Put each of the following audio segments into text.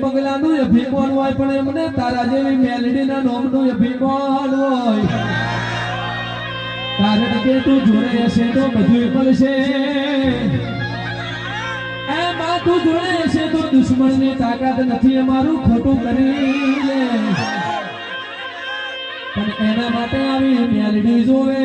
બંગલાનું અભિમાન હોય પણ એમને તારા જેવી મેલડીના નામનું અભિમાન હોય કારણ કે તું જોડે હશે તો બધું મળશે એમાં તું જોડે હશે તો દુશ્મનની તાકાત નથી અમારું ખોટું કરી લે પણ એના માટે આવી મેલડી જોવે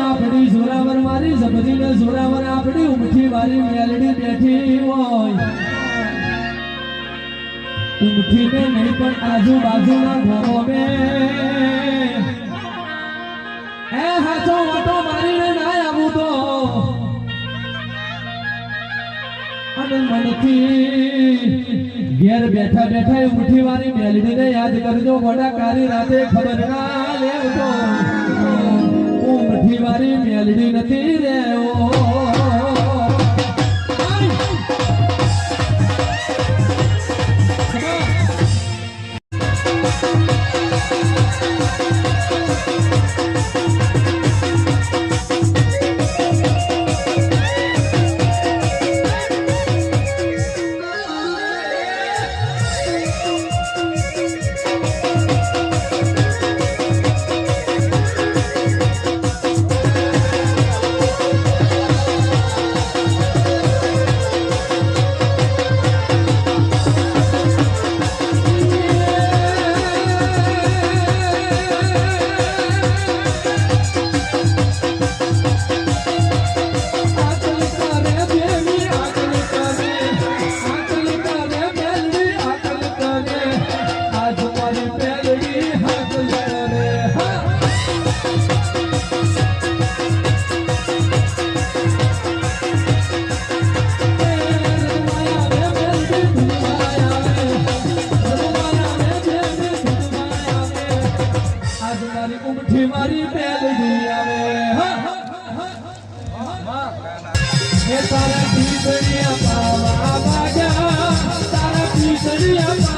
આપણી જોરાવર મારી જબરીને જોરાવર આપણી ઉમઠી વાળી મેલડી બેઠી હોય ઉમઠીને નહીં પણ આજુબાજુના ઘરોને હાચો વાટો મારીને ના આવું તો અને મનથી ઘેર બેઠા બેઠા ઉમઠી વાળી મેલડીને યાદ કરજો મોટા કારી રાતે ખબર ના લેવતો ઉમઠી વાળી મેલડી નથી રેવો મારી મેલડી આવે તારા પીસડિયા પાવા બાજા તારા પીસડિયા